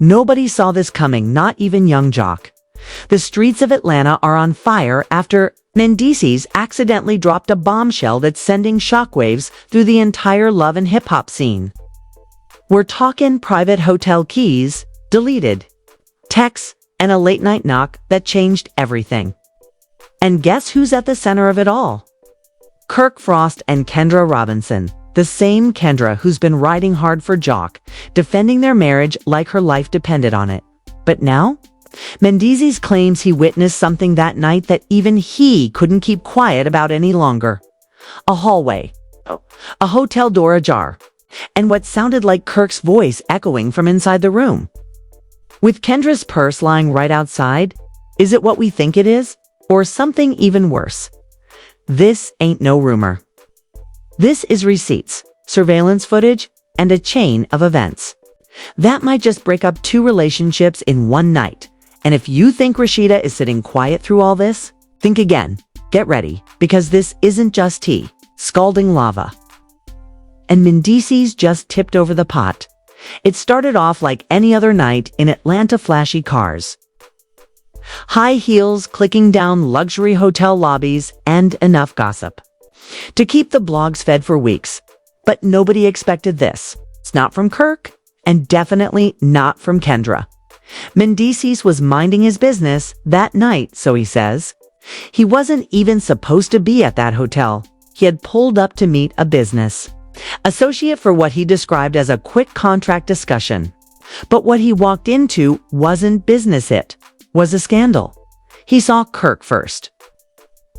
Nobody saw this coming, not even young Jock. The streets of Atlanta are on fire after Mendeecees accidentally dropped a bombshell that's sending shockwaves through the entire love and hip-hop scene. We're talking private hotel keys, deleted, texts, and a late-night knock that changed everything. And guess who's at the center of it all? Kirk Frost and Kendra Robinson, the same Kendra who's been riding hard for Jock, defending their marriage like her life depended on it. But now, Mendeecees claims he witnessed something that night that even he couldn't keep quiet about any longer. A hallway, a hotel door ajar, and what sounded like Kirk's voice echoing from inside the room. With Kendra's purse lying right outside, is it what we think it is? Or something even worse? This ain't no rumor. This is receipts, surveillance footage, and a chain of events. That might just break up two relationships in one night. And if you think Rashida is sitting quiet through all this, think again. Get ready, because this isn't just tea, scalding lava. And Mendeecees just tipped over the pot. It started off like any other night in Atlanta flashy cars. High heels clicking down luxury hotel lobbies and enough gossip to keep the blogs fed for weeks. But nobody expected this. It's not from Kirk, and definitely not from Kendra. Mendeecees was minding his business that night, so he says. He wasn't even supposed to be at that hotel. He had pulled up to meet a business associate for what he described as a quick contract discussion. But what he walked into wasn't business, it was a scandal. He saw Kirk first,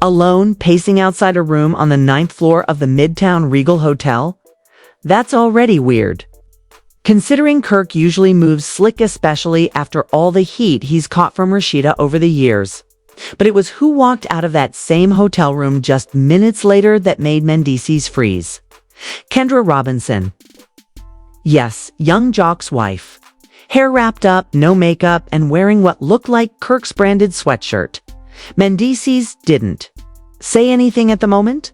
alone pacing outside a room on the 9th floor of the Midtown Regal Hotel. That's already weird, considering Kirk usually moves slick, especially after all the heat he's caught from Rashida over the years. But it was who walked out of that same hotel room just minutes later that made Mendeecees freeze. Kendra Robinson. Yes, young Jock's wife. Hair wrapped up, no makeup, and wearing what looked like Kirk's branded sweatshirt. Mendeecees didn't say anything at the moment.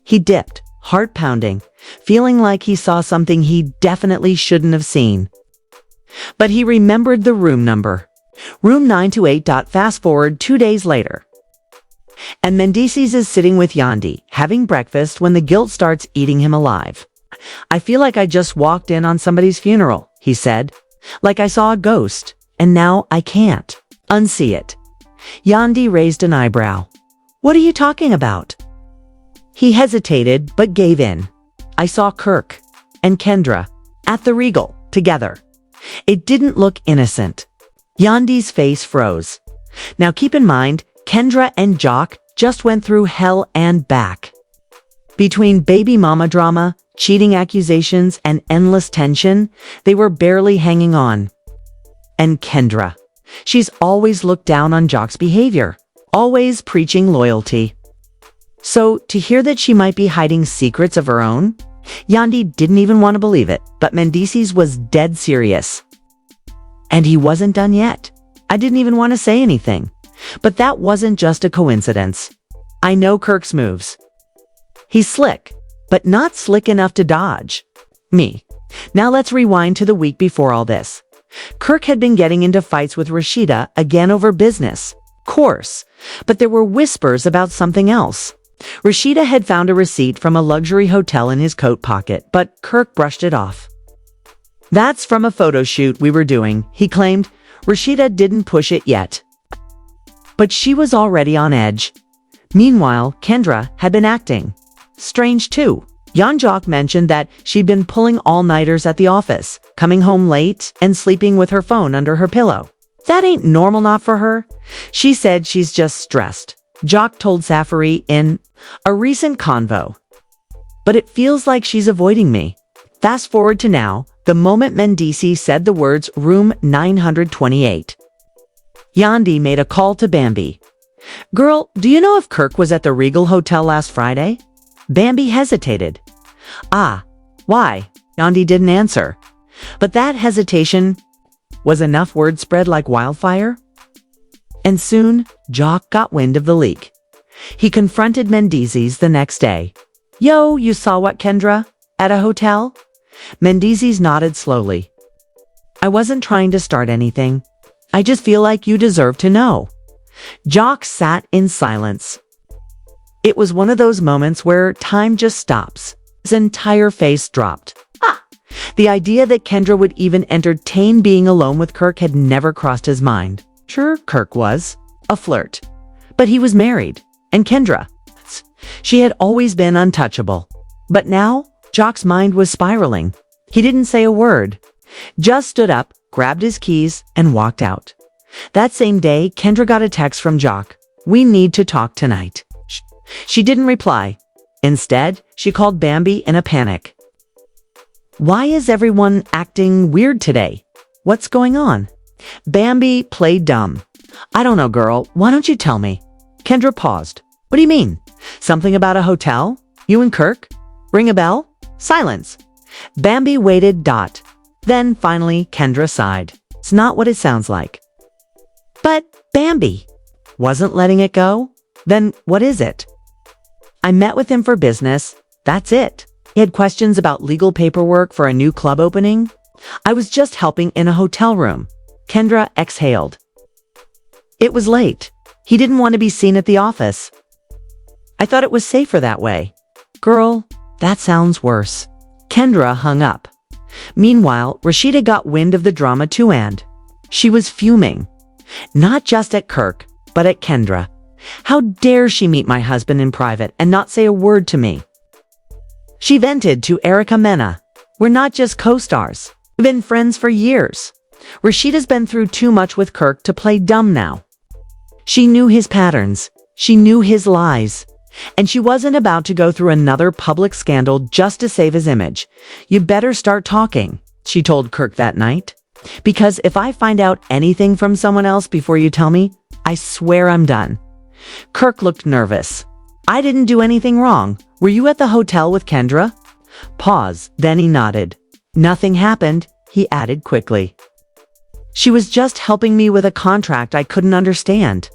He dipped, heart pounding, feeling like he saw something he definitely shouldn't have seen. But he remembered the room number. Room 928. Fast forward 2 days later. And Mendeecees is sitting with Yandi, having breakfast when the guilt starts eating him alive. I feel like I just walked in on somebody's funeral, he said. Like I saw a ghost, and now I can't unsee it. Yandi raised an eyebrow. What are you talking about? He hesitated, but gave in. I saw Kirk and Kendra at the Regal together. It didn't look innocent. Yandi's face froze. Now keep in mind, Kendra and Jock just went through hell and back. Between baby mama drama, cheating accusations, and endless tension, they were barely hanging on. And Kendra. She's always looked down on Jock's behavior, always preaching loyalty. So, to hear that she might be hiding secrets of her own, Yandi didn't even want to believe it, but Mendeecees was dead serious. And he wasn't done yet. I didn't even want to say anything. But that wasn't just a coincidence. I know Kirk's moves. He's slick, but not slick enough to dodge me. Now let's rewind to the week before all this. Kirk had been getting into fights with Rashida again over business, course, but there were whispers about something else. Rashida had found a receipt from a luxury hotel in his coat pocket, but Kirk brushed it off. That's from a photo shoot we were doing, he claimed. Rashida didn't push it yet. But she was already on edge. Meanwhile, Kendra had been acting strange too. Young Jock mentioned that she'd been pulling all-nighters at the office, coming home late and sleeping with her phone under her pillow. That ain't normal, not for her. She said she's just stressed, Jock told Safari in a recent convo. But it feels like she's avoiding me. Fast forward to now, the moment Mendeecees said the words room 928. Yandi made a call to Bambi. Girl, do you know if Kirk was at the Regal Hotel last Friday? Bambi hesitated. Ah, why? Yandi didn't answer. But that hesitation was enough word spread like wildfire. And soon, Jock got wind of the leak. He confronted Mendeecees the next day. Yo, you saw what, Kendra? At a hotel? Mendeecees nodded slowly. I wasn't trying to start anything. I just feel like you deserve to know. Jock sat in silence. It was one of those moments where time just stops. His entire face dropped. The idea that Kendra would even entertain being alone with Kirk had never crossed his mind. Sure, Kirk was a flirt, but he was married, and Kendra, she had always been untouchable. But now, Jock's mind was spiraling. He didn't say a word, just stood up, grabbed his keys, and walked out. That same day, Kendra got a text from Jock. "We need to talk tonight." She didn't reply. Instead, she called Bambi in a panic. "Why is everyone acting weird today? What's going on?" Bambi played dumb. "I don't know, girl. Why don't you tell me?" Kendra paused. "What do you mean? Something about a hotel? You and Kirk? Ring a bell?" Silence. Bambi waited. Then finally, Kendra sighed. "It's not what it sounds like." "But Bambi wasn't letting it go? Then what is it?" "I met with him for business. That's it. He had questions about legal paperwork for a new club opening. I was just helping in a hotel room." Kendra exhaled. "It was late. He didn't want to be seen at the office." "I thought it was safer that way." "Girl, that sounds worse." Kendra hung up. Meanwhile, Rashida got wind of the drama too, and she was fuming. Not just at Kirk, but at Kendra. How dare she meet my husband in private and not say a word to me? She vented to Erica Mena. "We're not just co-stars. We've been friends for years. Rashida's been through too much with Kirk to play dumb now." She knew his patterns. She knew his lies. And she wasn't about to go through another public scandal just to save his image. "You better start talking," she told Kirk that night. "Because if I find out anything from someone else before you tell me, I swear I'm done." Kirk looked nervous. "I didn't do anything wrong. Were you at the hotel with Kendra?" Pause, then he nodded. "Nothing happened," he added quickly. "She was just helping me with a contract I couldn't understand.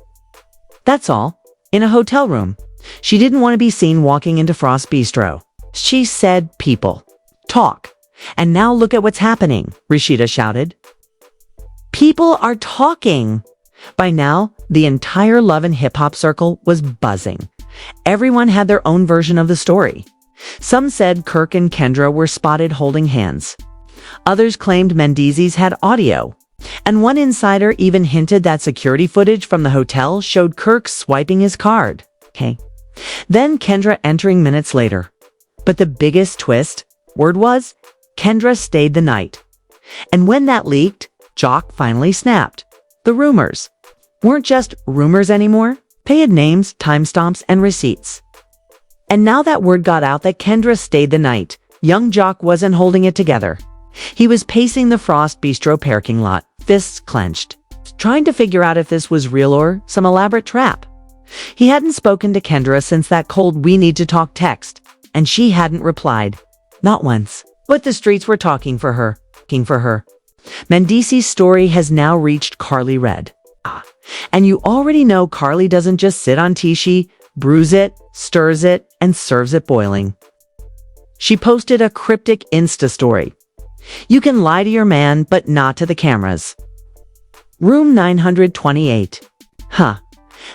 That's all. In a hotel room. She didn't want to be seen walking into Frost Bistro." She said people. "Talk. And now look at what's happening," Rashida shouted. People are talking. By now, the entire love and hip-hop circle was buzzing. Everyone had their own version of the story. Some said Kirk and Kendra were spotted holding hands. Others claimed Mendeecees had audio. And one insider even hinted that security footage from the hotel showed Kirk swiping his card. Then Kendra entering minutes later. But the biggest twist, word was, Kendra stayed the night. And when that leaked, Jock finally snapped. The rumors weren't just rumors anymore. They had names, timestamps, and receipts. And now that word got out that Kendra stayed the night, young Jock wasn't holding it together. He was pacing the Frost Bistro parking lot, fists clenched, trying to figure out if this was real or some elaborate trap. He hadn't spoken to Kendra since that cold "we need to talk" text, and she hadn't replied. Not once. But the streets were talking for her. Mendeecees' story has now reached Carly Red. And you already know Carly doesn't just sit on tea, she brews it, stirs it, and serves it boiling. She posted a cryptic Insta story. "You can lie to your man, but not to the cameras." Room 928.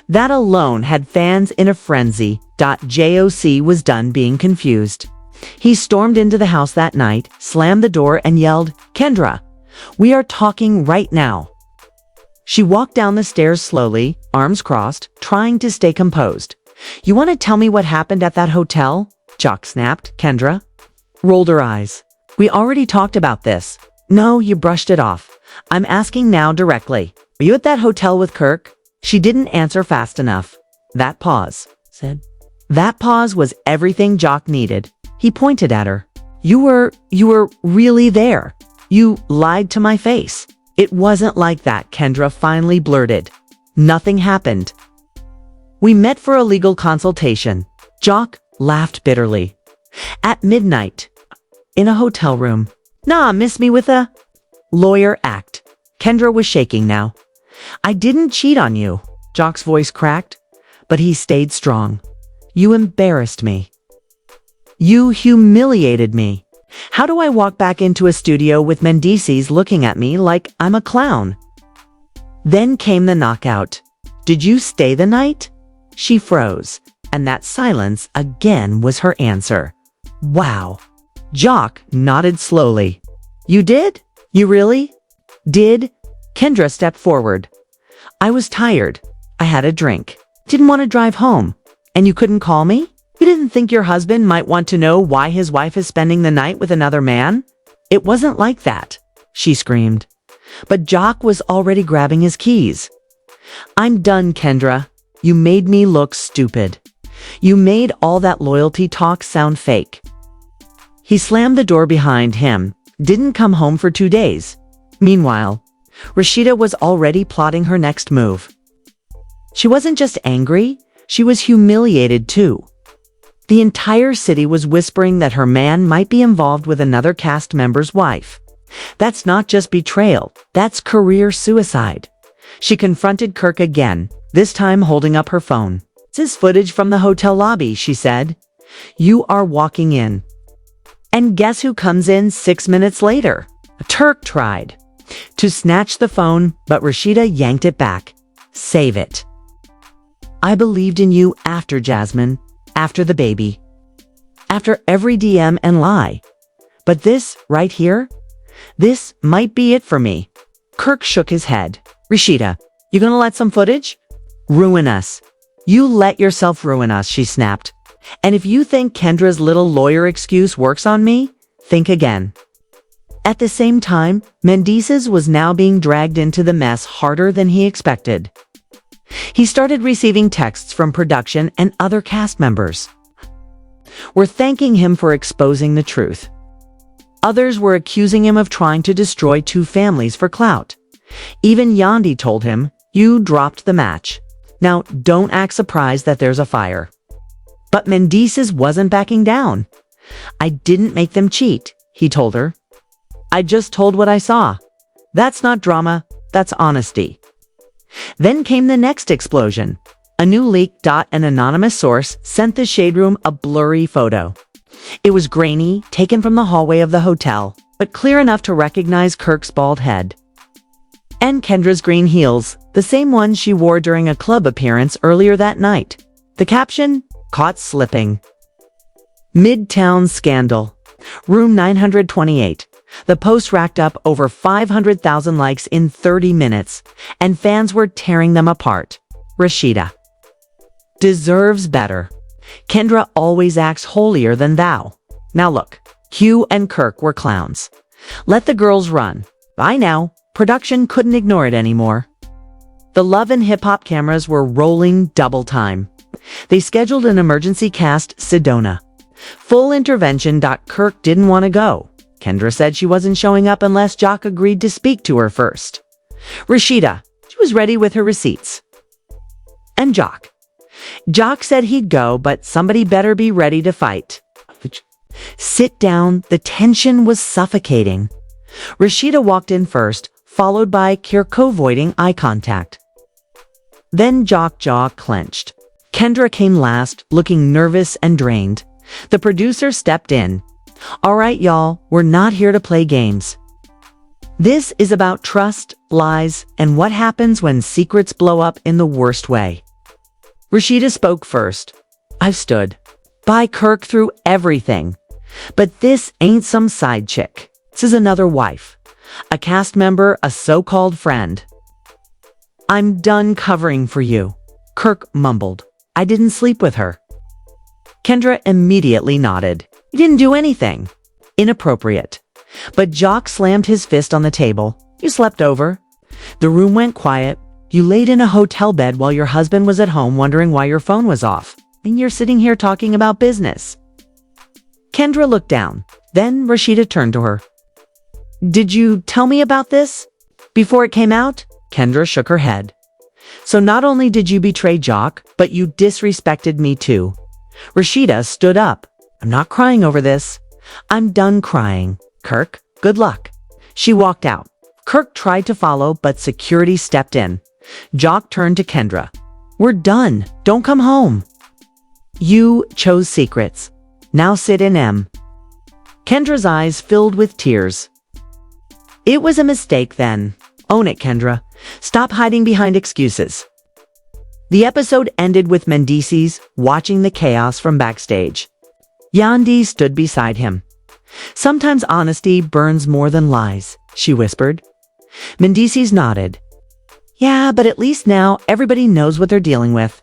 That alone had fans in a frenzy. JOC was done being confused. He stormed into the house that night, slammed the door, and yelled, "Kendra, we are talking right now." She walked down the stairs slowly, arms crossed, trying to stay composed. "You want to tell me what happened at that hotel?" Jock snapped. Kendra rolled her eyes. "We already talked about this." "No, you brushed it off. I'm asking now directly. Were you at that hotel with Kirk?" She didn't answer fast enough. That pause was everything Jock needed. He pointed at her. You were really there. You lied to my face." "It wasn't like that," Kendra finally blurted. "Nothing happened. We met for a legal consultation." Jock laughed bitterly. "At midnight. In a hotel room. Nah, miss me with a lawyer act." Kendra was shaking now. "I didn't cheat on you." Jock's voice cracked, but he stayed strong. "You embarrassed me. You humiliated me. How do I walk back into a studio with Mendeecees looking at me like I'm a clown? Then came the knockout. Did you stay the night? She froze, and that silence again was her answer. Wow. Jock nodded slowly. You did? You really? Did? Kendra stepped forward. I was tired. I had a drink. Didn't want to drive home. And you couldn't call me? You didn't think your husband might want to know why his wife is spending the night with another man? It wasn't like that, she screamed. But Jock was already grabbing his keys. I'm done, Kendra. You made me look stupid. You made all that loyalty talk sound fake. He slammed the door behind him, didn't come home for 2 days. Meanwhile, Rashida was already plotting her next move. She wasn't just angry, she was humiliated too. The entire city was whispering that her man might be involved with another cast member's wife. That's not just betrayal, that's career suicide. She confronted Kirk again, this time holding up her phone. This is footage from the hotel lobby, she said. You are walking in. And guess who comes in 6 minutes later? Kirk tried to snatch the phone, but Rashida yanked it back. Save it. I believed in you after Jasmine, after the baby, after every DM and lie. But this, right here, this might be it for me. Kirk shook his head. Rashida, you gonna let some footage? Ruin us. You let yourself ruin us, she snapped. And if you think Kendra's little lawyer excuse works on me, think again. At the same time, Mendeecees was now being dragged into the mess harder than he expected. He started receiving texts from production and other cast members. Were thanking him for exposing the truth. Others were accusing him of trying to destroy 2 families for clout. Even Yandi told him, you dropped the match. Now don't act surprised that there's a fire. But Mendeecees wasn't backing down. I didn't make them cheat, he told her. I just told what I saw. That's not drama, that's honesty. Then came the next explosion. A new leak. An anonymous source sent the shade room a blurry photo. It was grainy, taken from the hallway of the hotel, but clear enough to recognize Kirk's bald head. And Kendra's green heels, the same ones she wore during a club appearance earlier that night. The caption, caught slipping. Midtown scandal. Room 928. The post racked up over 500,000 likes in 30 minutes, and fans were tearing them apart. Rashida deserves better. Kendra always acts holier than thou. Now look, Hugh and Kirk were clowns. Let the girls run. By now, production couldn't ignore it anymore. The Love and Hip Hop cameras were rolling double time. They scheduled an emergency cast, Sedona. Full intervention. Kirk didn't want to go. Kendra said she wasn't showing up unless Jock agreed to speak to her first. Rashida, she was ready with her receipts. And Jock. Jock said he'd go, but somebody better be ready to fight. Sit down, the tension was suffocating. Rashida walked in first, followed by Kirk avoiding eye contact. Then Jock's jaw clenched. Kendra came last, looking nervous and drained. The producer stepped in. All right, y'all, we're not here to play games. This is about trust, lies, and what happens when secrets blow up in the worst way. Rashida spoke first. I've stood by Kirk through everything. But this ain't some side chick. This is another wife. A cast member, a so-called friend. I'm done covering for you, Kirk mumbled. I didn't sleep with her. Kendra immediately nodded. You didn't do anything inappropriate. But Jock slammed his fist on the table. You slept over. The room went quiet. You laid in a hotel bed while your husband was at home wondering why your phone was off. And you're sitting here talking about business. Kendra looked down. Then Rashida turned to her. Did you tell me about this before it came out? Kendra shook her head. So not only did you betray Jock, but you disrespected me too. Rashida stood up. I'm not crying over this. I'm done crying. Kirk, good luck. She walked out. Kirk tried to follow, but security stepped in. Jock turned to Kendra. We're done. Don't come home. You chose secrets. Now sit in M. Kendra's eyes filled with tears. It was a mistake then. Own it, Kendra. Stop hiding behind excuses. The episode ended with Mendeecees watching the chaos from backstage. Yandi stood beside him. Sometimes honesty burns more than lies, she whispered. Mendeecees nodded. Yeah, but at least now everybody knows what they're dealing with.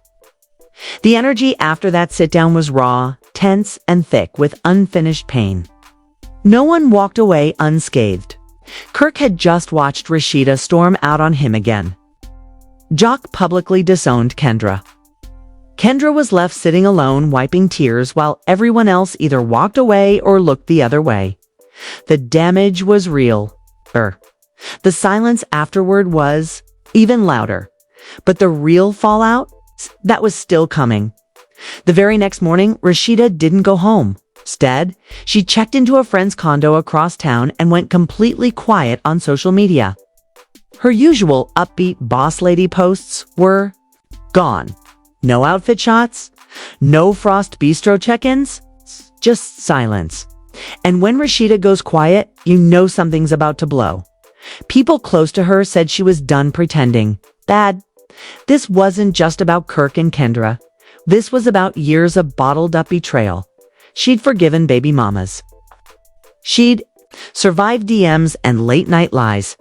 The energy after that sit-down was raw, tense, and thick with unfinished pain. No one walked away unscathed. Kirk had just watched Rashida storm out on him again. Jock publicly disowned Kendra. Kendra was left sitting alone, wiping tears, while everyone else either walked away or looked the other way. The damage was real. The silence afterward was even louder. But the real fallout? That was still coming. The very next morning, Rashida didn't go home. Instead, she checked into a friend's condo across town and went completely quiet on social media. Her usual upbeat boss lady posts were gone. No outfit shots, no Frost Bistro check-ins, just silence. And when Rashida goes quiet, you know something's about to blow. People close to her said she was done pretending. This wasn't just about Kirk and Kendra. This was about years of bottled-up betrayal. She'd forgiven baby mamas. She'd survived DMs and late-night lies.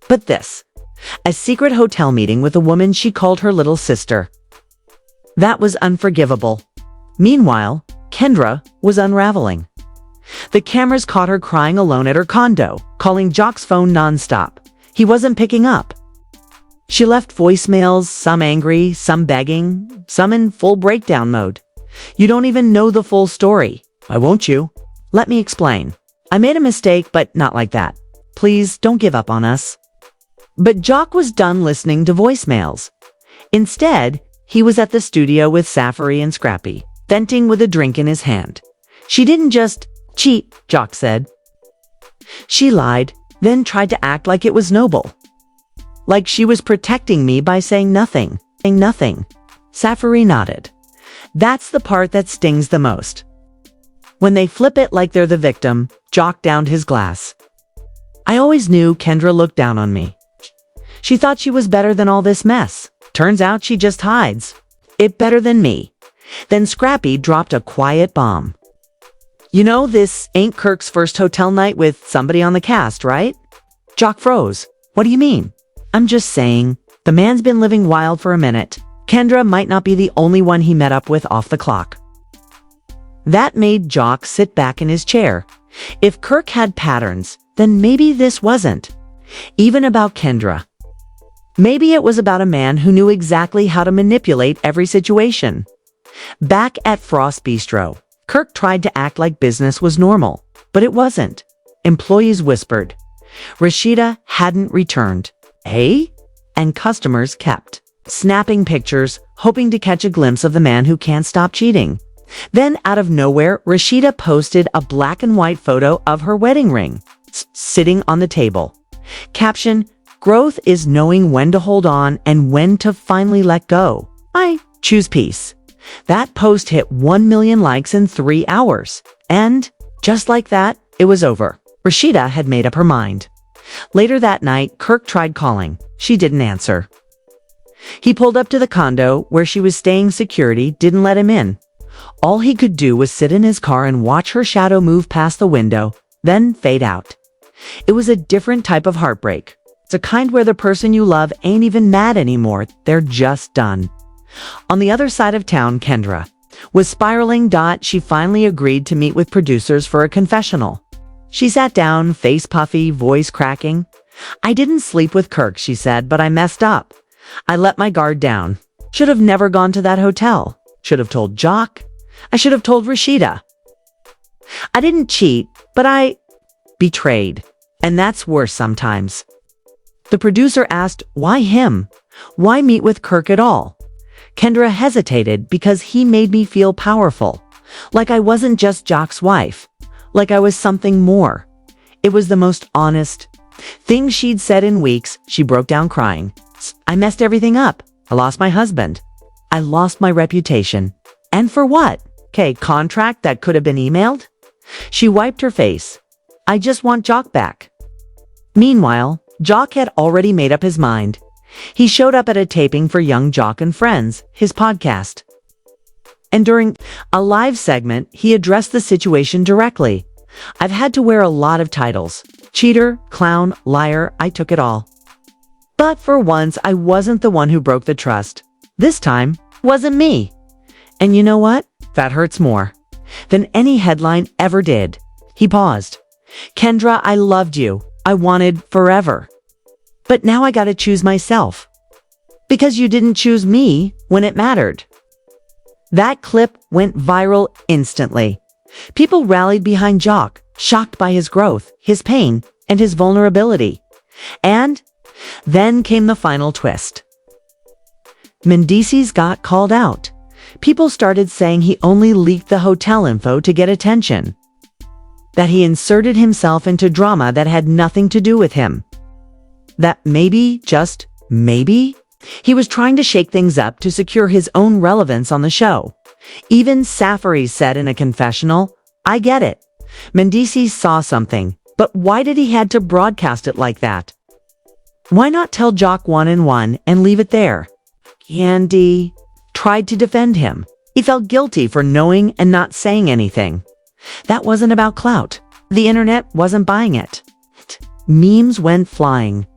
But this, a secret hotel meeting with a woman she called her little sister. That was unforgivable. Meanwhile, Kendra was unraveling. The cameras caught her crying alone at her condo, calling Jock's phone nonstop. He wasn't picking up. She left voicemails, some angry, some begging, some in full breakdown mode. You don't even know the full story. Why won't you? Let me explain. I made a mistake, but not like that. Please don't give up on us. But Jock was done listening to voicemails. Instead, he was at the studio with Safari and Scrappy, venting with a drink in his hand. She didn't just cheat, Jock said. She lied, then tried to act like it was noble. Like she was protecting me by saying nothing. Safari nodded. That's the part that stings the most. When they flip it like they're the victim, Jock downed his glass. I always knew Kendra looked down on me. She thought she was better than all this mess. Turns out she just hides it better than me. Then Scrappy dropped a quiet bomb. You know, this ain't Kirk's first hotel night with somebody on the cast, right? Jock froze. What do you mean? I'm just saying, the man's been living wild for a minute. Kendra might not be the only one he met up with off the clock. That made Jock sit back in his chair. If Kirk had patterns, then maybe this wasn't even about Kendra. Maybe it was about a man who knew exactly how to manipulate every situation. Back at Frost Bistro, Kirk tried to act like business was normal, but it wasn't. Employees whispered. Rashida hadn't returned. Hey? And customers kept snapping pictures, hoping to catch a glimpse of the man who can't stop cheating. Then, out of nowhere, Rashida posted a black and white photo of her wedding ring, sitting on the table. Caption, growth is knowing when to hold on and when to finally let go. I choose peace. That post hit 1 million likes in 3 hours. And, just like that, it was over. Rashida had made up her mind. Later that night, Kirk tried calling. She didn't answer. He pulled up to the condo where she was staying. Security didn't let him in. All he could do was sit in his car and watch her shadow move past the window, then fade out. It was a different type of heartbreak. It's a kind where the person you love ain't even mad anymore. They're just done. On the other side of town, Kendra was spiraling. She finally agreed to meet with producers for a confessional. She sat down, face puffy, voice cracking. I didn't sleep with Kirk, she said, but I messed up. I let my guard down. Should have never gone to that hotel. Should have told Jock. I should have told Rashida. I didn't cheat, but I betrayed. And that's worse sometimes. The producer asked, why him? Why meet with Kirk at all? Kendra hesitated because he made me feel powerful. Like I wasn't just Jock's wife. Like I was something more. It was the most honest thing she'd said in weeks. She broke down crying. I messed everything up. I lost my husband. I lost my reputation. And for what? Contract that could have been emailed? She wiped her face. I just want Jock back. Meanwhile, Jock had already made up his mind. He showed up at a taping for Young Jock and Friends, his podcast. And during a live segment, he addressed the situation directly. I've had to wear a lot of titles. Cheater, clown, liar, I took it all. But for once, I wasn't the one who broke the trust. This time, wasn't me. And you know what? That hurts more than any headline ever did. He paused. Kendra, I loved you. I wanted forever. But now I gotta choose myself. Because you didn't choose me when it mattered. That clip went viral instantly. People rallied behind Jock, shocked by his growth, his pain, and his vulnerability. And then came the final twist. Mendeecees got called out. People started saying he only leaked the hotel info to get attention. That he inserted himself into drama that had nothing to do with him. That maybe, just maybe, he was trying to shake things up to secure his own relevance on the show. Even Safari said in a confessional, I get it. Mendeecees saw something, but why did he had to broadcast it like that? Why not tell Jock one-on-one and leave it there? Candy tried to defend him. He felt guilty for knowing and not saying anything. That wasn't about clout. The internet wasn't buying it. Memes went flying.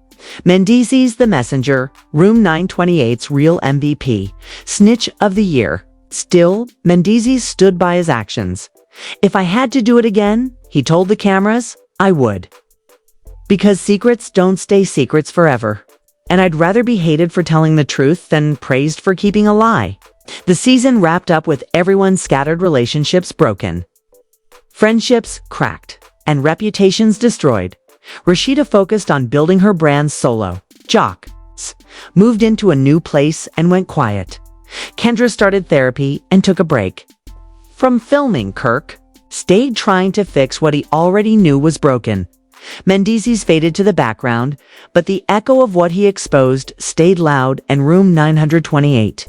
Mendeecees the Messenger, Room 928's real MVP, Snitch of the Year. Still, Mendeecees stood by his actions. If I had to do it again, he told the cameras, I would. Because secrets don't stay secrets forever. And I'd rather be hated for telling the truth than praised for keeping a lie. The season wrapped up with everyone's scattered relationships broken. Friendships cracked, and reputations destroyed. Rashida focused on building her brand solo. Jock moved into a new place and went quiet. Kendra started therapy and took a break. From filming, Kirk stayed trying to fix what he already knew was broken. Mendeecees faded to the background, but the echo of what he exposed stayed loud in Room 928.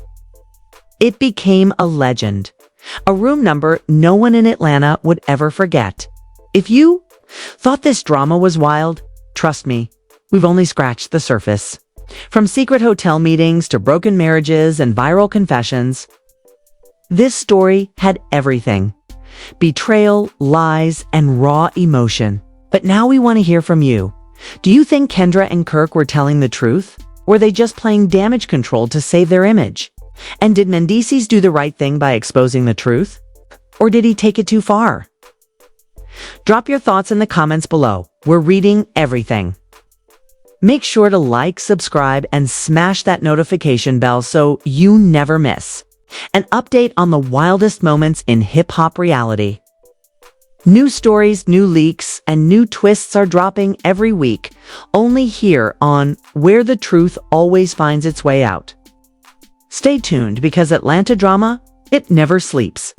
It became a legend. A room number no one in Atlanta would ever forget. If you thought this drama was wild, trust me, we've only scratched the surface. From secret hotel meetings to broken marriages and viral confessions, this story had everything. Betrayal, lies, and raw emotion. But now we want to hear from you. Do you think Kendra and Kirk were telling the truth? Or were they just playing damage control to save their image? And did Mendeecees do the right thing by exposing the truth? Or did he take it too far? Drop your thoughts in the comments below. We're reading everything. Make sure to like, subscribe, and smash that notification bell so you never miss an update on the wildest moments in hip-hop reality. New stories, new leaks, and new twists are dropping every week, only here on Where the Truth Always Finds Its Way Out. Stay tuned because Atlanta drama, it never sleeps.